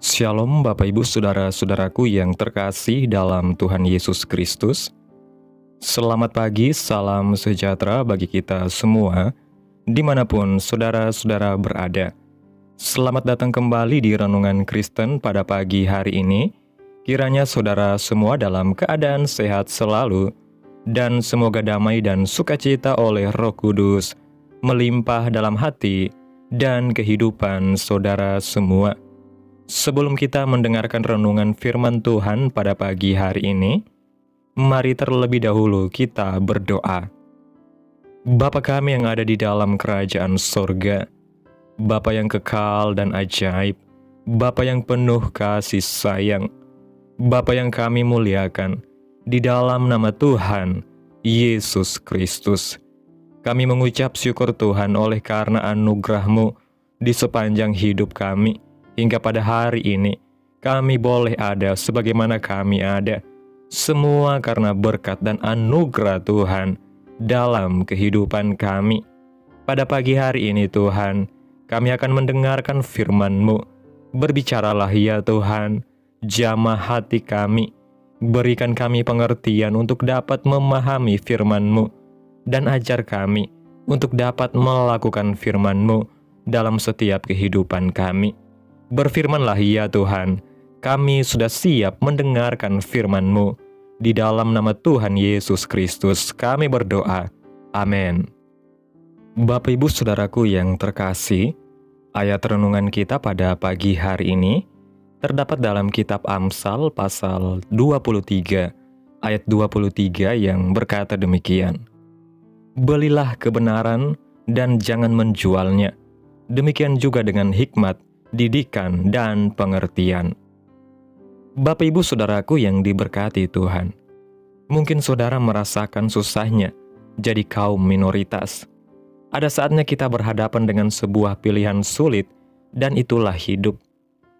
Shalom Bapak Ibu Saudara-saudaraku yang terkasih dalam Tuhan Yesus Kristus. Selamat pagi, salam sejahtera bagi kita semua, dimanapun saudara-saudara berada. Selamat datang kembali di Renungan Kristen pada pagi hari ini. Kiranya saudara semua dalam keadaan sehat selalu, dan semoga damai dan sukacita oleh Roh Kudus melimpah dalam hati dan kehidupan saudara semua. Sebelum kita mendengarkan renungan firman Tuhan pada pagi hari ini, mari terlebih dahulu kita berdoa. Bapa kami yang ada di dalam kerajaan sorga, Bapa yang kekal dan ajaib, Bapa yang penuh kasih sayang, Bapa yang kami muliakan, di dalam nama Tuhan Yesus Kristus. Kami mengucap syukur Tuhan oleh karena anugerah-Mu di sepanjang hidup kami. Hingga pada hari ini, kami boleh ada sebagaimana kami ada. Semua karena berkat dan anugerah Tuhan dalam kehidupan kami. Pada pagi hari ini Tuhan, kami akan mendengarkan firman-Mu. Berbicaralah ya Tuhan, jamah hati kami. Berikan kami pengertian untuk dapat memahami firman-Mu. Dan ajar kami untuk dapat melakukan firman-Mu dalam setiap kehidupan kami. Berfirmanlah ya Tuhan, kami sudah siap mendengarkan firman-Mu. Di dalam nama Tuhan Yesus Kristus kami berdoa. Amin. Bapak Ibu Saudaraku yang terkasih, ayat renungan kita pada pagi hari ini terdapat dalam kitab Amsal pasal 23, ayat 23 yang berkata demikian. Belilah kebenaran dan jangan menjualnya. Demikian juga dengan hikmat, didikan, dan pengertian. Bapak Ibu Saudaraku yang diberkati Tuhan, mungkin saudara merasakan susahnya jadi kaum minoritas. Ada saatnya kita berhadapan dengan sebuah pilihan sulit, dan itulah hidup.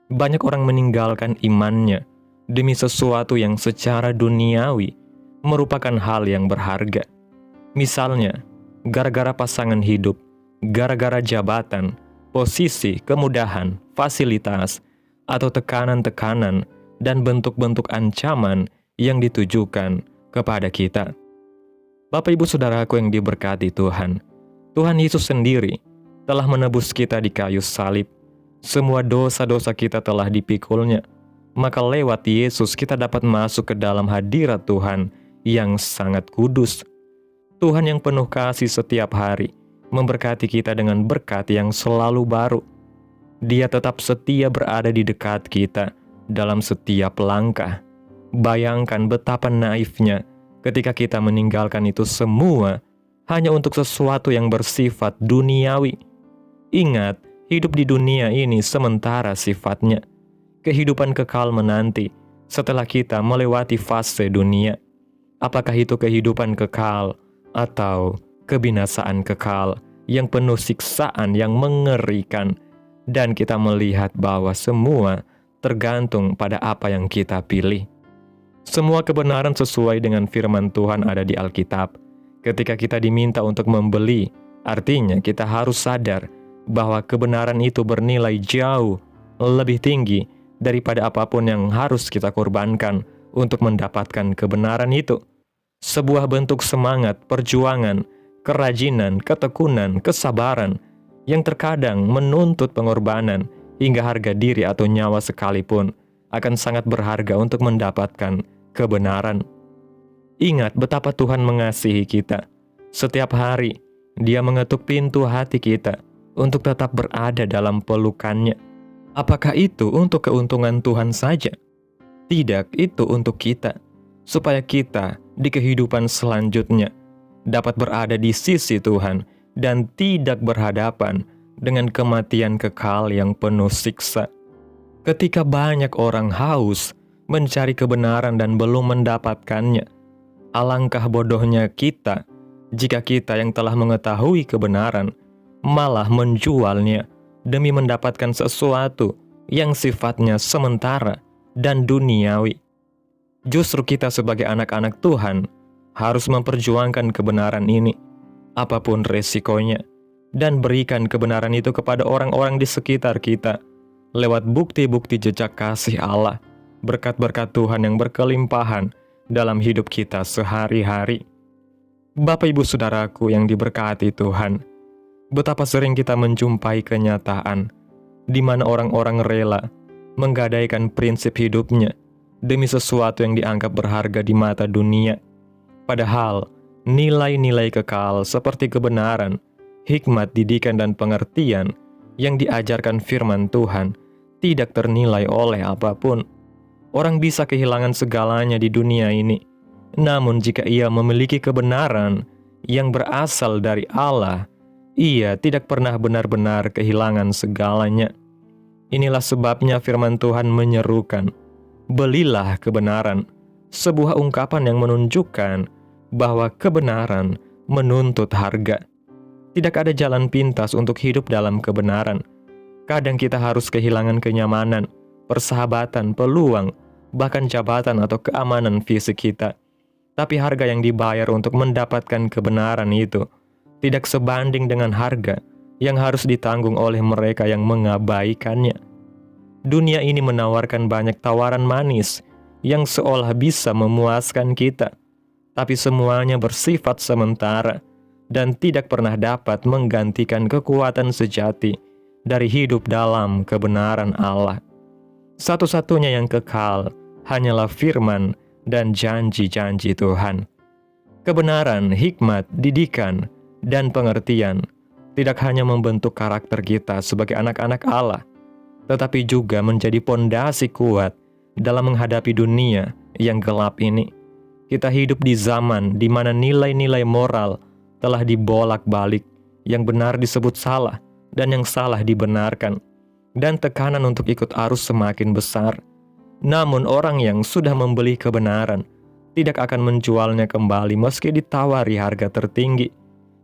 Banyak orang meninggalkan imannya demi sesuatu yang secara duniawi merupakan hal yang berharga. Misalnya, gara-gara pasangan hidup, gara-gara jabatan, posisi, kemudahan, fasilitas, atau tekanan-tekanan dan bentuk-bentuk ancaman yang ditujukan kepada kita. Bapak Ibu Saudaraku yang diberkati Tuhan, Tuhan Yesus sendiri telah menebus kita di kayu salib. Semua dosa-dosa kita telah dipikulnya. Maka lewat Yesus kita dapat masuk ke dalam hadirat Tuhan yang sangat kudus. Tuhan yang penuh kasih setiap hari memberkati kita dengan berkat yang selalu baru. Dia tetap setia berada di dekat kita dalam setiap langkah. Bayangkan betapa naifnya ketika kita meninggalkan itu semua hanya untuk sesuatu yang bersifat duniawi. Ingat, hidup di dunia ini sementara sifatnya. Kehidupan kekal menanti setelah kita melewati fase dunia. Apakah itu kehidupan kekal atau kebinasaan kekal yang penuh siksaan yang mengerikan, dan kita melihat bahwa semua tergantung pada apa yang kita pilih. Semua kebenaran sesuai dengan firman Tuhan ada di Alkitab. Ketika kita diminta untuk membeli, artinya kita harus sadar bahwa kebenaran itu bernilai jauh lebih tinggi daripada apapun yang harus kita korbankan untuk mendapatkan kebenaran itu. Sebuah bentuk semangat, perjuangan, kerajinan, ketekunan, kesabaran yang terkadang menuntut pengorbanan hingga harga diri atau nyawa sekalipun akan sangat berharga untuk mendapatkan kebenaran. Ingat betapa Tuhan mengasihi kita. Setiap hari, Dia mengetuk pintu hati kita untuk tetap berada dalam pelukannya. Apakah itu untuk keuntungan Tuhan saja? Tidak, itu untuk kita, supaya kita di kehidupan selanjutnya dapat berada di sisi Tuhan dan tidak berhadapan dengan kematian kekal yang penuh siksa. Ketika banyak orang haus mencari kebenaran dan belum mendapatkannya, alangkah bodohnya kita jika kita yang telah mengetahui kebenaran malah menjualnya demi mendapatkan sesuatu yang sifatnya sementara dan duniawi. Justru kita sebagai anak-anak Tuhan harus memperjuangkan kebenaran ini, apapun resikonya, dan berikan kebenaran itu kepada orang-orang di sekitar kita, lewat bukti-bukti jejak kasih Allah, berkat-berkat Tuhan yang berkelimpahan dalam hidup kita sehari-hari. Bapak Ibu Saudaraku yang diberkati Tuhan, betapa sering kita menjumpai kenyataan di mana orang-orang rela menggadaikan prinsip hidupnya demi sesuatu yang dianggap berharga di mata dunia. Padahal, nilai-nilai kekal seperti kebenaran, hikmat, didikan, dan pengertian yang diajarkan firman Tuhan tidak ternilai oleh apapun. Orang bisa kehilangan segalanya di dunia ini, namun jika ia memiliki kebenaran yang berasal dari Allah, ia tidak pernah benar-benar kehilangan segalanya. Inilah sebabnya firman Tuhan menyerukan, "Belilah kebenaran," sebuah ungkapan yang menunjukkan bahwa kebenaran menuntut harga. Tidak ada jalan pintas untuk hidup dalam kebenaran. Kadang kita harus kehilangan kenyamanan, persahabatan, peluang, bahkan jabatan atau keamanan fisik kita. Tapi harga yang dibayar untuk mendapatkan kebenaran itu tidak sebanding dengan harga yang harus ditanggung oleh mereka yang mengabaikannya. Dunia ini menawarkan banyak tawaran manis yang seolah bisa memuaskan kita, tapi semuanya bersifat sementara dan tidak pernah dapat menggantikan kekuatan sejati dari hidup dalam kebenaran Allah. Satu-satunya yang kekal hanyalah firman dan janji-janji Tuhan. Kebenaran, hikmat, didikan, dan pengertian tidak hanya membentuk karakter kita sebagai anak-anak Allah, tetapi juga menjadi pondasi kuat dalam menghadapi dunia yang gelap ini. Kita hidup di zaman di mana nilai-nilai moral telah dibolak-balik, yang benar disebut salah, dan yang salah dibenarkan, dan tekanan untuk ikut arus semakin besar. Namun orang yang sudah membeli kebenaran tidak akan menjualnya kembali meski ditawari harga tertinggi.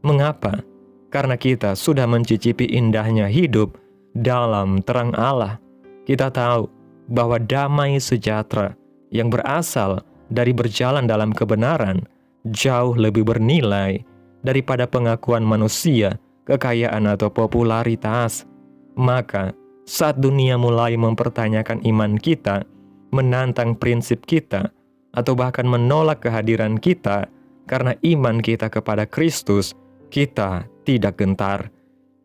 Mengapa? Karena kita sudah mencicipi indahnya hidup dalam terang Allah. Kita tahu bahwa damai sejahtera yang berasal dari berjalan dalam kebenaran jauh lebih bernilai daripada pengakuan manusia, kekayaan, atau popularitas. Maka, saat dunia mulai mempertanyakan iman kita, menantang prinsip kita, atau bahkan menolak kehadiran kita karena iman kita kepada Kristus, kita tidak gentar.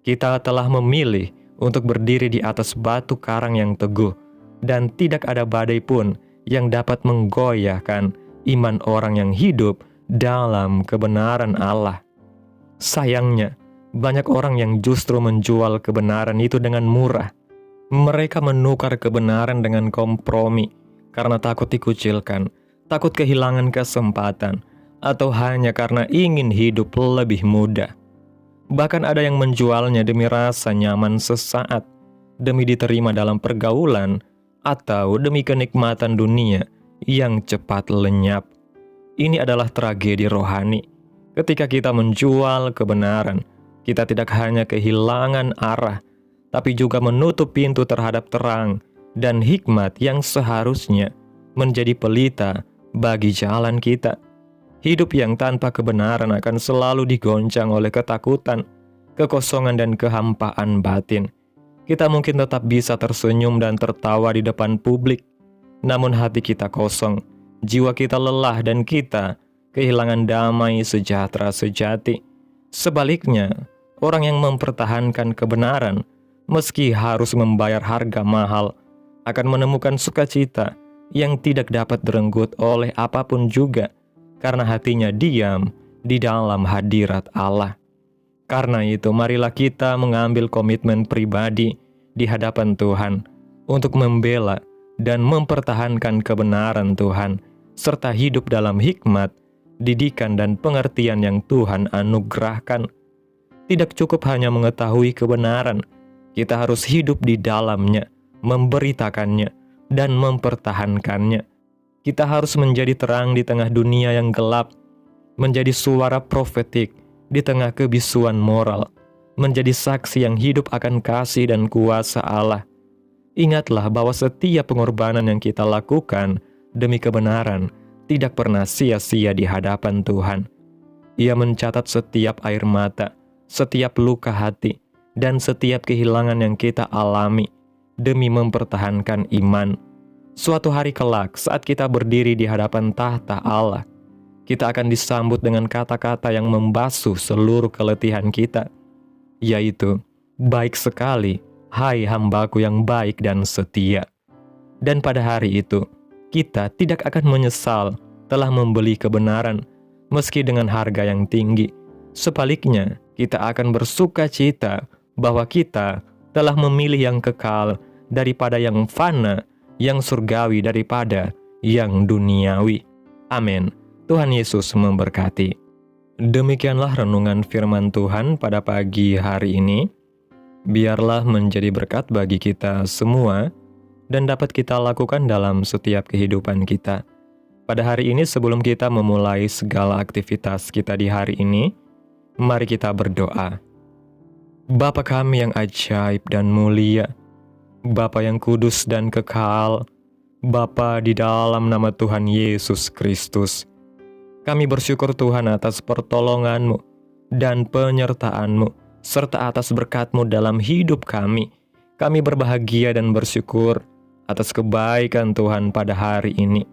Kita telah memilih untuk berdiri di atas batu karang yang teguh, dan tidak ada badai pun yang dapat menggoyahkan iman orang yang hidup dalam kebenaran Allah. Sayangnya, banyak orang yang justru menjual kebenaran itu dengan murah. Mereka menukar kebenaran dengan kompromi karena takut dikucilkan, takut kehilangan kesempatan, atau hanya karena ingin hidup lebih mudah. Bahkan ada yang menjualnya demi rasa nyaman sesaat, demi diterima dalam pergaulan, atau demi kenikmatan dunia yang cepat lenyap. Ini adalah tragedi rohani. Ketika kita menjual kebenaran, kita tidak hanya kehilangan arah, tapi juga menutup pintu terhadap terang dan hikmat yang seharusnya menjadi pelita bagi jalan kita. Hidup yang tanpa kebenaran akan selalu digoncang oleh ketakutan, kekosongan, dan kehampaan batin. Kita mungkin tetap bisa tersenyum dan tertawa di depan publik, namun hati kita kosong, jiwa kita lelah, dan kita kehilangan damai sejahtera sejati. Sebaliknya, orang yang mempertahankan kebenaran, meski harus membayar harga mahal, akan menemukan sukacita yang tidak dapat direnggut oleh apapun juga, karena hatinya diam di dalam hadirat Allah. Karena itu, marilah kita mengambil komitmen pribadi di hadapan Tuhan untuk membela dan mempertahankan kebenaran Tuhan, serta hidup dalam hikmat, didikan, dan pengertian yang Tuhan anugerahkan. Tidak cukup hanya mengetahui kebenaran, kita harus hidup di dalamnya, memberitakannya, dan mempertahankannya. Kita harus menjadi terang di tengah dunia yang gelap, menjadi suara profetik di tengah kebisuan moral, menjadi saksi yang hidup akan kasih dan kuasa Allah. Ingatlah bahwa setiap pengorbanan yang kita lakukan demi kebenaran tidak pernah sia-sia di hadapan Tuhan. Ia mencatat setiap air mata, setiap luka hati, dan setiap kehilangan yang kita alami, demi mempertahankan iman. Suatu hari kelak saat kita berdiri di hadapan tahta Allah, kita akan disambut dengan kata-kata yang membasuh seluruh keletihan kita, yaitu, "Baik sekali, hai hambaku yang baik dan setia." Dan pada hari itu, kita tidak akan menyesal telah membeli kebenaran, meski dengan harga yang tinggi. Sebaliknya, kita akan bersuka cita bahwa kita telah memilih yang kekal daripada yang fana, yang surgawi daripada yang duniawi. Amin. Tuhan Yesus memberkati. Demikianlah renungan firman Tuhan pada pagi hari ini. Biarlah menjadi berkat bagi kita semua dan dapat kita lakukan dalam setiap kehidupan kita. Pada hari ini sebelum kita memulai segala aktivitas kita di hari ini, mari kita berdoa. Bapa kami yang ajaib dan mulia, Bapa yang kudus dan kekal, Bapa di dalam nama Tuhan Yesus Kristus, kami bersyukur Tuhan atas pertolongan-Mu dan penyertaan-Mu, serta atas berkat-Mu dalam hidup kami. Kami berbahagia dan bersyukur atas kebaikan Tuhan pada hari ini.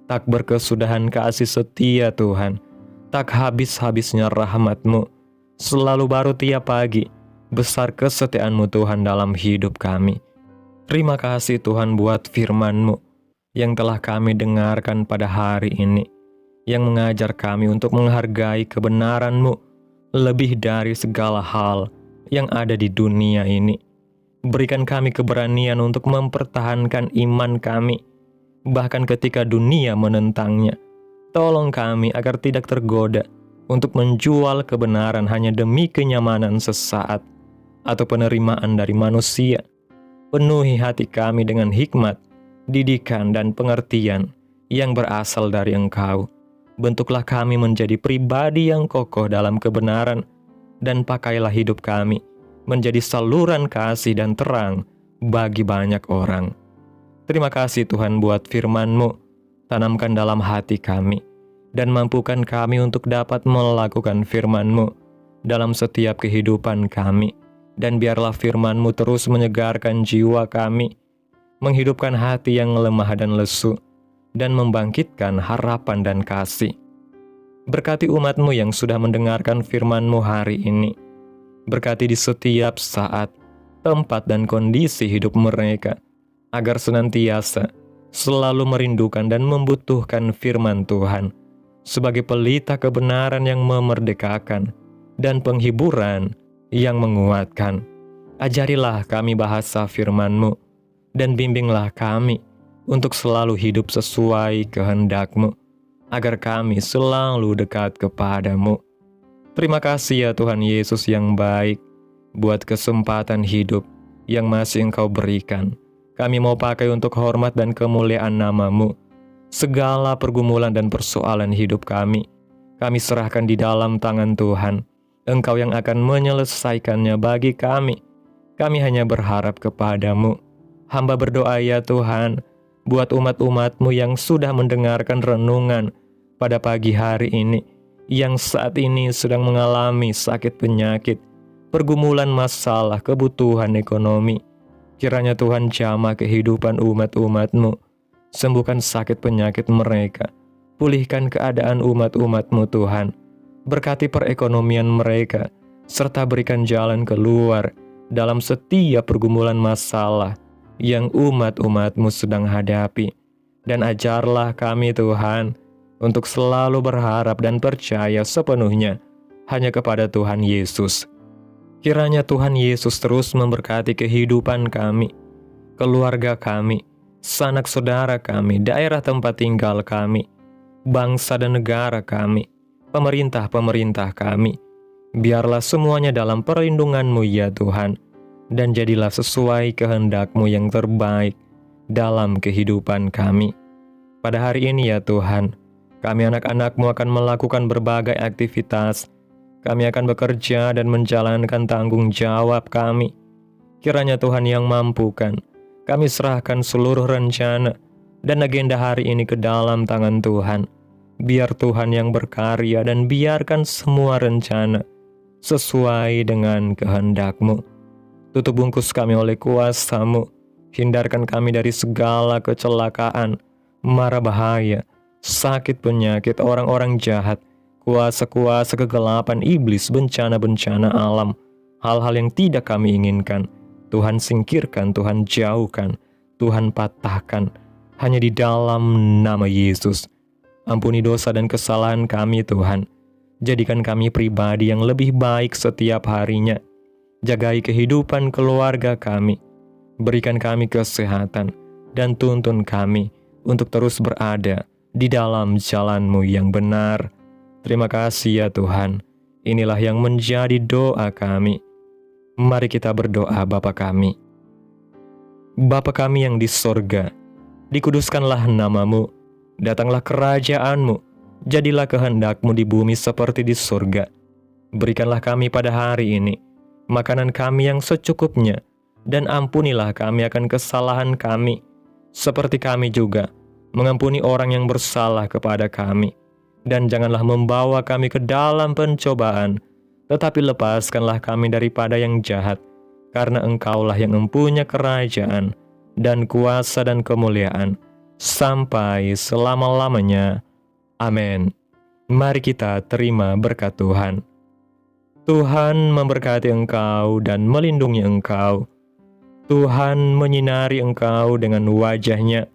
Tak berkesudahan kasih setia Tuhan, tak habis-habisnya rahmat-Mu, selalu baru tiap pagi, besar kesetiaan-Mu Tuhan dalam hidup kami. Terima kasih Tuhan buat firman-Mu yang telah kami dengarkan pada hari ini, yang mengajar kami untuk menghargai kebenaran-Mu lebih dari segala hal yang ada di dunia ini. Berikan kami keberanian untuk mempertahankan iman kami, bahkan ketika dunia menentangnya. Tolong kami agar tidak tergoda untuk menjual kebenaran hanya demi kenyamanan sesaat atau penerimaan dari manusia. Penuhi hati kami dengan hikmat, didikan, dan pengertian yang berasal dari Engkau. Bentuklah kami menjadi pribadi yang kokoh dalam kebenaran, dan pakailah hidup kami menjadi saluran kasih dan terang bagi banyak orang. Terima kasih Tuhan buat firman-Mu, tanamkan dalam hati kami, dan mampukan kami untuk dapat melakukan firman-Mu dalam setiap kehidupan kami. Dan biarlah firman-Mu terus menyegarkan jiwa kami, menghidupkan hati yang lemah dan lesu, dan membangkitkan harapan dan kasih. Berkati umat-Mu yang sudah mendengarkan firman-Mu hari ini. Berkati di setiap saat, tempat, dan kondisi hidup mereka, agar senantiasa selalu merindukan dan membutuhkan firman Tuhan sebagai pelita kebenaran yang memerdekakan dan penghiburan yang menguatkan. Ajarilah kami bahasa firman-Mu, dan bimbinglah kami untuk selalu hidup sesuai kehendak-Mu, agar kami selalu dekat kepadamu. Terima kasih ya Tuhan Yesus yang baik, buat kesempatan hidup yang masih Engkau berikan. Kami mau pakai untuk hormat dan kemuliaan nama-Mu. Segala pergumulan dan persoalan hidup kami serahkan di dalam tangan Tuhan. Engkau yang akan menyelesaikannya bagi kami. Kami hanya berharap kepadamu. Hamba berdoa ya Tuhan, buat umat-umat-Mu yang sudah mendengarkan renungan pada pagi hari ini, yang saat ini sedang mengalami sakit penyakit, pergumulan masalah, kebutuhan ekonomi. Kiranya Tuhan jamah kehidupan umat-umat-Mu, sembuhkan sakit penyakit mereka, pulihkan keadaan umat-umat-Mu Tuhan, berkati perekonomian mereka, serta berikan jalan keluar dalam setiap pergumulan masalah yang umat-umat-Mu sedang hadapi. Dan ajarlah kami Tuhan, untuk selalu berharap dan percaya sepenuhnya hanya kepada Tuhan Yesus. Kiranya Tuhan Yesus terus memberkati kehidupan kami, keluarga kami, sanak saudara kami, daerah tempat tinggal kami, bangsa dan negara kami, pemerintah-pemerintah kami. Biarlah semuanya dalam perlindungan-Mu ya Tuhan, dan jadilah sesuai kehendak-Mu yang terbaik dalam kehidupan kami. Pada hari ini ya Tuhan, kami anak-anak-Mu akan melakukan berbagai aktivitas. Kami akan bekerja dan menjalankan tanggung jawab kami. Kiranya Tuhan yang mampukan. Kami serahkan seluruh rencana dan agenda hari ini ke dalam tangan Tuhan. Biar Tuhan yang berkarya dan biarkan semua rencana sesuai dengan kehendak-Mu. Tutup bungkus kami oleh kuasa-Mu, Hindarkan kami dari segala kecelakaan, mara bahaya, sakit penyakit orang-orang jahat, kuasa-kuasa kegelapan iblis, bencana-bencana alam, hal-hal yang tidak kami inginkan. Tuhan singkirkan, Tuhan jauhkan, Tuhan patahkan, hanya di dalam nama Yesus. Ampuni dosa dan kesalahan kami Tuhan. Jadikan kami pribadi yang lebih baik setiap harinya. Jagai kehidupan keluarga kami. Berikan kami kesehatan dan tuntun kami untuk terus berada di dalam jalan-Mu yang benar. Terima kasih ya Tuhan. Inilah yang menjadi doa kami. Mari kita berdoa Bapa kami. Bapa kami yang di sorga, dikuduskanlah nama-Mu, datanglah kerajaan-Mu, jadilah kehendak-Mu di bumi seperti di sorga. Berikanlah kami pada hari ini makanan kami yang secukupnya, dan ampunilah kami akan kesalahan kami, seperti kami juga mengampuni orang yang bersalah kepada kami. Dan janganlah membawa kami ke dalam pencobaan, tetapi lepaskanlah kami daripada yang jahat, karena Engkaulah yang mempunyai kerajaan, dan kuasa dan kemuliaan, sampai selama-lamanya. Amin. Mari kita terima berkat Tuhan. Tuhan memberkati engkau dan melindungi engkau. Tuhan menyinari engkau dengan wajah-Nya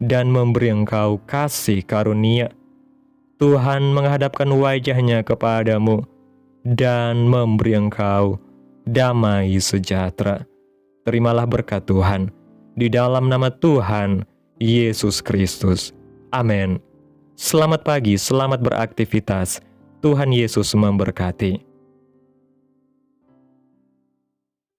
dan memberi engkau kasih karunia. Tuhan menghadapkan wajah-Nya kepadamu dan memberi engkau damai sejahtera. Terimalah berkat Tuhan di dalam nama Tuhan Yesus Kristus. Amin. Selamat pagi, selamat beraktivitas. Tuhan Yesus memberkati.